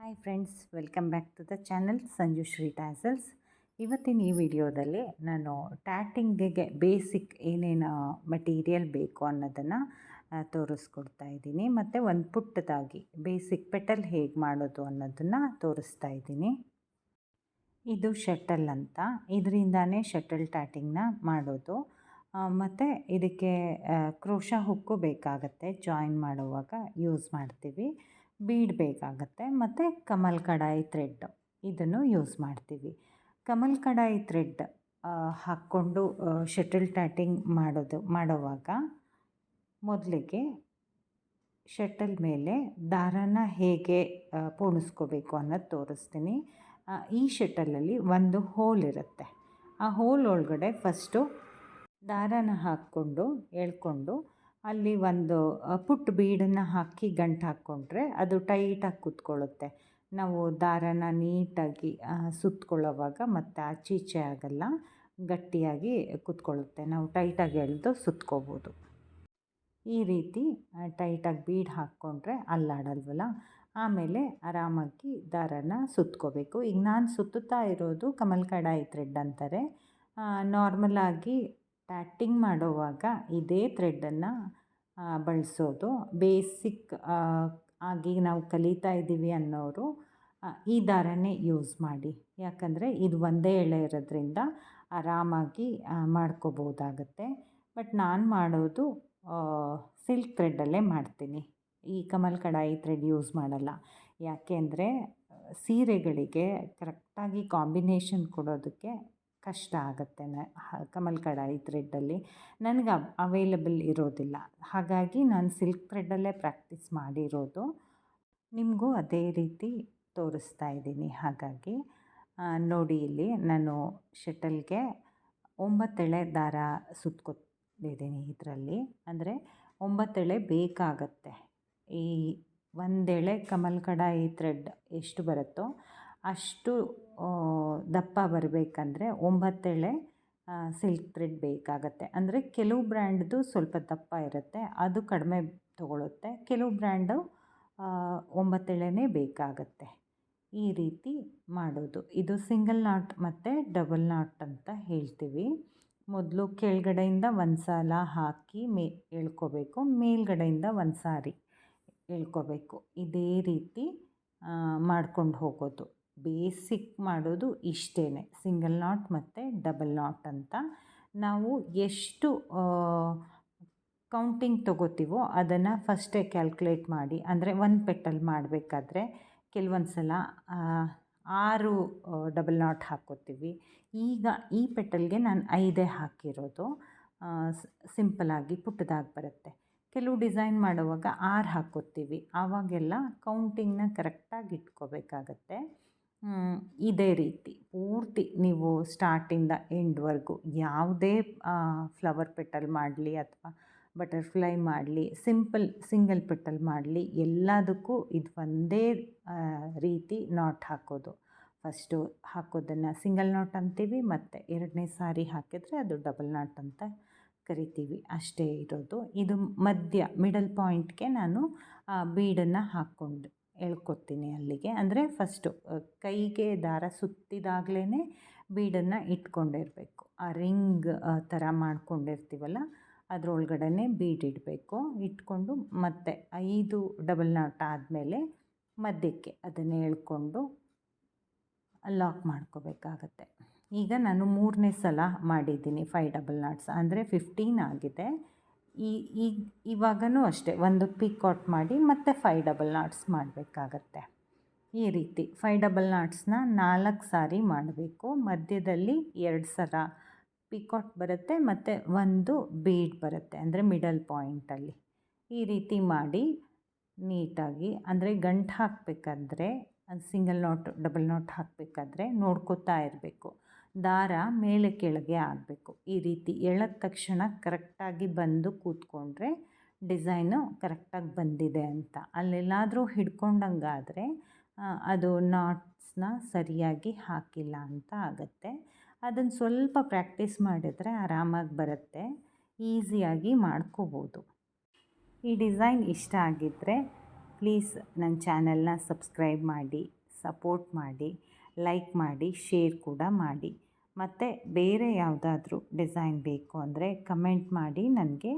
Hi friends, welcome back to the channel Sanjushree tassels. ಇವತ್ತಿನ ಈ ವಿಡಿಯೋದಲ್ಲಿ ನಾನು ಟ್ಯಾಟಿಂಗಿಗೆ ಬೇಸಿಕ್ ಏನೇನು ಮಟೀರಿಯಲ್ ಬೇಕು ಅನ್ನೋದನ್ನು ತೋರಿಸ್ಕೊಡ್ತಾ ಇದ್ದೀನಿ. ಮತ್ತು ಒಂದು ಪುಟ್ಟದಾಗಿ ಬೇಸಿಕ್ ಪೆಟಲ್ ಹೇಗೆ ಮಾಡೋದು ಅನ್ನೋದನ್ನು ತೋರಿಸ್ತಾ ಇದ್ದೀನಿ. ಇದು ಶಟಲ್ ಅಂತ, ಇದರಿಂದಾನೇ ಶಟಲ್ ಟ್ಯಾಟಿಂಗ್ನ ಮಾಡೋದು. ಮತ್ತು ಇದಕ್ಕೆ ಕ್ರೋಶಾ ಹುಕ್ಕು ಬೇಕಾಗತ್ತೆ, ಜಾಯಿನ್ ಮಾಡುವಾಗ ಯೂಸ್ ಮಾಡ್ತೀವಿ. ಬೀಡ್ ಬೇಕಾಗತ್ತೆ ಮತ್ತು ಕಮಲ್ ಕಡಾಯಿ ಥ್ರೆಡ್ ಇದನ್ನು ಯೂಸ್ ಮಾಡ್ತೀವಿ. ಕಮಲ್ ಕಡಾಯಿ ಥ್ರೆಡ್ ಹಾಕ್ಕೊಂಡು ಶಟಲ್ ಟ್ಯಾಟಿಂಗ್ ಮಾಡುವಾಗ ಮೊದಲಿಗೆ ಶಟಲ್ ಮೇಲೆ ದಾರಾನ ಹೇಗೆ ಪೋಣಿಸ್ಕೋಬೇಕು ಅನ್ನೋದು ತೋರಿಸ್ತೀನಿ. ಈ ಶಟಲಲ್ಲಿ ಒಂದು ಹೋಲ್ ಇರುತ್ತೆ. ಆ ಹೋಲ್ ಒಳಗಡೆ ಫಸ್ಟು ದಾರಾನ ಹಾಕ್ಕೊಂಡು ಎಳ್ಕೊಂಡು ಅಲ್ಲಿ ಒಂದು ಪುಟ್ಟ ಬೀಡನ್ನು ಹಾಕಿ ಗಂಟು ಹಾಕ್ಕೊಂಡ್ರೆ ಅದು ಟೈಟಾಗಿ ಕೂತ್ಕೊಳ್ಳುತ್ತೆ. ನಾವು ದಾರಾನ ನೀಟಾಗಿ ಸುತ್ಕೊಳ್ಳೋವಾಗ ಮತ್ತು ಆಚೀಚೆ ಆಗಲ್ಲ, ಗಟ್ಟಿಯಾಗಿ ಕೂತ್ಕೊಳ್ಳುತ್ತೆ. ನಾವು ಟೈಟಾಗಿ ಎಳೆದು ಸುತ್ಕೋಬೋದು. ಈ ರೀತಿ ಟೈಟಾಗಿ ಬೀಡ್ ಹಾಕ್ಕೊಂಡ್ರೆ ಅಲ್ಲಾಡಲ್ವಲ್ಲ. ಆಮೇಲೆ ಆರಾಮಾಗಿ ದಾರಾನ ಸುತ್ಕೋಬೇಕು. ಈಗ ನಾನು ಸುತ್ತುತ್ತಾ ಇರೋದು ಕಮಲ್ ಕಡಾಯಿ ಥ್ರೆಡ್ ಅಂತಾರೆ. ನಾರ್ಮಲಾಗಿ ಟ್ಯಾಟಿಂಗ್ ಮಾಡುವಾಗ ಇದೇ ಥ್ರೆಡ್ಡನ್ನು ಬಳಸೋದು. ಬೇಸಿಕ್ ಆಗಿ ನಾವು ಕಲಿತಾ ಇದ್ದೀವಿ ಅನ್ನೋರು ಈ ದಾರನೇ ಯೂಸ್ ಮಾಡಿ. ಯಾಕಂದರೆ ಇದು ಒಂದೇ ಎಳೆ ಇರೋದ್ರಿಂದ ಆರಾಮಾಗಿ ಮಾಡ್ಕೋಬೋದಾಗತ್ತೆ. ಬಟ್ ನಾನು ಮಾಡೋದು ಸಿಲ್ಕ್ ಥ್ರೆಡ್ಡಲ್ಲೇ ಮಾಡ್ತೀನಿ. ಈ ಕಮಲ್ ಕಡಾಯಿ ಥ್ರೆಡ್ ಯೂಸ್ ಮಾಡಲ್ಲ. ಯಾಕೆ ಅಂದರೆ ಸೀರೆಗಳಿಗೆ ಕರೆಕ್ಟಾಗಿ ಕಾಂಬಿನೇಷನ್ ಕೊಡೋದಕ್ಕೆ ಕಷ್ಟ ಆಗುತ್ತೆ. ಕಮಲ್ ಕಡಾಯಿ ಥ್ರೆಡ್ಡಲ್ಲಿ ನನಗೆ ಅವೈಲಬಲ್ ಇರೋದಿಲ್ಲ. ಹಾಗಾಗಿ ನಾನು ಸಿಲ್ಕ್ ಥ್ರೆಡ್ಡಲ್ಲೇ ಪ್ರಾಕ್ಟೀಸ್ ಮಾಡಿರೋದು. ನಿಮಗೂ ಅದೇ ರೀತಿ ತೋರಿಸ್ತಾ ಇದ್ದೀನಿ. ಹಾಗಾಗಿ ನೋಡಿ, ಇಲ್ಲಿ ನಾನು ಶಟಲ್ಗೆ 9 ಎಳೆ ದಾರ ಸುತ್ಕೊತಿದ್ದೀನಿ. ಇದರಲ್ಲಿ ಅಂದರೆ 9 ಎಳೆ ಬೇಕಾಗತ್ತೆ. ಈ 1 ಎಳೆ ಕಮಲ್ ಕಡಾಯಿ ಥ್ರೆಡ್ ಎಷ್ಟು ಬರುತ್ತೋ ಅಷ್ಟು ದಪ್ಪ ಬರಬೇಕಂದ್ರೆ 9 ಎಳೆ ಸಿಲ್ಕ್ ಥ್ರೆಡ್ ಬೇಕಾಗತ್ತೆ. ಅಂದರೆ ಕೆಲವು ಬ್ರ್ಯಾಂಡ್ದು ಸ್ವಲ್ಪ ದಪ್ಪ ಇರುತ್ತೆ, ಅದು ಕಡಿಮೆ ತೊಗೊಳುತ್ತೆ. ಕೆಲವು ಬ್ರ್ಯಾಂಡು 9 ಎಳೆನೇ ಬೇಕಾಗತ್ತೆ. ಈ ರೀತಿ ಮಾಡೋದು. ಇದು ಸಿಂಗಲ್ ನಾಟ್ ಮತ್ತು ಡಬಲ್ ನಾಟ್ ಅಂತ ಹೇಳ್ತೀವಿ. ಮೊದಲು ಕೆಳಗಡೆಯಿಂದ ಒಂದು ಸಲ ಹಾಕಿ ಎಳ್ಕೋಬೇಕು, ಮೇಲ್ಗಡೆಯಿಂದ ಒಂದು ಸಾರಿ ಎಳ್ಕೋಬೇಕು. ಇದೇ ರೀತಿ ಮಾಡ್ಕೊಂಡು ಹೋಗೋದು. ಬೇಸಿಕ್ ಮಾಡೋದು ಇಷ್ಟೇ, ಸಿಂಗಲ್ ನಾಟ್ ಮತ್ತು ಡಬಲ್ ನಾಟ್ ಅಂತ. ನಾವು ಎಷ್ಟು ಕೌಂಟಿಂಗ್ ತೊಗೋತೀವೋ ಅದನ್ನು ಫಸ್ಟೇ ಕ್ಯಾಲ್ಕುಲೇಟ್ ಮಾಡಿ. ಅಂದರೆ ಒಂದು ಪೆಟಲ್ ಮಾಡಬೇಕಾದ್ರೆ ಕೆಲವೊಂದು ಸಲ 6 ಡಬಲ್ ನಾಟ್ ಹಾಕ್ಕೋತೀವಿ. ಈಗ ಈ ಪೆಟಲ್ಗೆ ನಾನು 5 ಹಾಕಿರೋದು. ಸಿಂಪಲಾಗಿ ಪುಟ್ಟದಾಗಿ ಬರುತ್ತೆ. ಕೆಲವು ಡಿಸೈನ್ ಮಾಡುವಾಗ 6 ಹಾಕ್ಕೋತೀವಿ. ಆವಾಗೆಲ್ಲ ಕೌಂಟಿಂಗ್ನ ಕರೆಕ್ಟಾಗಿ ಇಟ್ಕೋಬೇಕಾಗತ್ತೆ. ಇದೇ ರೀತಿ ಪೂರ್ತಿ ನೀವು ಸ್ಟಾರ್ಟಿಂದ ಎಂಡ್ವರೆಗೂ ಯಾವುದೇ ಫ್ಲವರ್ ಪೆಟಲ್ ಮಾಡಲಿ ಅಥವಾ ಬಟರ್ಫ್ಲೈ ಮಾಡಲಿ, ಸಿಂಗಲ್ ಪೆಟಲ್ ಮಾಡಲಿ, ಎಲ್ಲದಕ್ಕೂ ಇದು ಒಂದೇ ರೀತಿ ನಾಟ್ ಹಾಕೋದು. ಫಸ್ಟು ಹಾಕೋದನ್ನು ಸಿಂಗಲ್ ನಾಟ್ ಅಂತೀವಿ, ಮತ್ತು 2ನೇ ಸಾರಿ ಹಾಕಿದರೆ ಅದು ಡಬಲ್ ನಾಟ್ ಅಂತ ಕರಿತೀವಿ. ಅಷ್ಟೇ ಇರೋದು. ಇದು ಮಿಡಲ್ ಪಾಯಿಂಟ್ಗೆ ನಾನು ಬೀಡನ್ನು ಹಾಕ್ಕೊಂಡು ಎಳ್ಕೊತೀನಿ ಅಲ್ಲಿಗೆ. ಅಂದರೆ ಫಸ್ಟು ಕೈಗೆ ದಾರ ಸುತ್ತಿದಾಗಲೇ ಬೀಡನ್ನು ಇಟ್ಕೊಂಡಿರಬೇಕು. ಆ ರಿಂಗ್ ಥರ ಮಾಡ್ಕೊಂಡಿರ್ತೀವಲ್ಲ ಅದರೊಳಗಡೆ ಬೀಡ್ ಇಡಬೇಕು. ಇಟ್ಕೊಂಡು ಮತ್ತೆ 5 ಡಬಲ್ ನಾಟ್ ಆದಮೇಲೆ ಮಧ್ಯಕ್ಕೆ ಅದನ್ನು ಎಳ್ಕೊಂಡು ಲಾಕ್ ಮಾಡ್ಕೋಬೇಕಾಗತ್ತೆ. ಈಗ ನಾನು 3ನೇ ಸಲ ಮಾಡಿದ್ದೀನಿ 5 ಡಬಲ್ ನಾಟ್ಸ್, ಅಂದರೆ 15 ಆಗಿದೆ. ಇವಾಗನೂ ಅಷ್ಟೇ ಒಂದು ಪಿಕಾಟ್ ಮಾಡಿ ಮತ್ತು 5 ಡಬಲ್ ನಾಟ್ಸ್ ಮಾಡಬೇಕಾಗತ್ತೆ. ಈ ರೀತಿ 5 ಡಬಲ್ ನಾಟ್ಸ್ನ 4 ಸಾರಿ ಮಾಡಬೇಕು. ಮಧ್ಯದಲ್ಲಿ 2 ಸಲ ಪಿಕಾಟ್ ಬರುತ್ತೆ ಮತ್ತು ಒಂದು ಬೀಡ್ ಬರುತ್ತೆ, ಅಂದರೆ ಮಿಡಲ್ ಪಾಯಿಂಟಲ್ಲಿ. ಈ ರೀತಿ ಮಾಡಿ ನೀಟಾಗಿ, ಅಂದರೆ ಗಂಟು ಹಾಕಬೇಕಾದ್ರೆ ಸಿಂಗಲ್ ನಾಟ್ ಡಬಲ್ ನಾಟ್ ಹಾಕಬೇಕಾದ್ರೆ ನೋಡ್ಕೋತಾ ಇರಬೇಕು. ದಾರ ಮೇಲೆ ಕೆಳಗೆ ಆಗಬೇಕು. ಈ ರೀತಿ ಎಳೆದ ತಕ್ಷಣ ಕರೆಕ್ಟಾಗಿ ಬಂದು ಕೂತ್ಕೊಂಡ್ರೆ ಡಿಸೈನು ಕರೆಕ್ಟಾಗಿ ಬಂದಿದೆ ಅಂತ. ಅಲ್ಲೆಲ್ಲಾದರೂ ಹಿಡ್ಕೊಂಡಂಗಾದರೆ ಅದು ನಾಟ್ಸ್ನ ಸರಿಯಾಗಿ ಹಾಕಿಲ್ಲ ಅಂತ ಆಗುತ್ತೆ. ಅದನ್ನು ಸ್ವಲ್ಪ ಪ್ರಾಕ್ಟೀಸ್ ಮಾಡಿದರೆ ಆರಾಮಾಗಿ ಬರುತ್ತೆ, ಈಸಿಯಾಗಿ ಮಾಡ್ಕೋಬೋದು. ಈ ಡಿಸೈನ್ ಇಷ್ಟ ಆಗಿದ್ದರೆ ಪ್ಲೀಸ್ ನನ್ನ ಚಾನೆಲ್ನ ಸಬ್ಸ್ಕ್ರೈಬ್ ಮಾಡಿ, ಸಪೋರ್ಟ್ ಮಾಡಿ, ಲೈಕ್ ಮಾಡಿ, ಶೇರ್ ಕೂಡ ಮಾಡಿ. ಮತ್ತು ಬೇರೆ ಯಾವುದಾದ್ರೂ ಡಿಸೈನ್ ಬೇಕು ಅಂದರೆ ಕಮೆಂಟ್ ಮಾಡಿ ನನಗೆ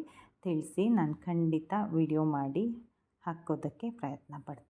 ತಿಳಿಸಿ. ನಾನು ಖಂಡಿತ ವಿಡಿಯೋ ಮಾಡಿ ಹಾಕೋದಕ್ಕೆ ಪ್ರಯತ್ನ ಪಡ್ತೀನಿ.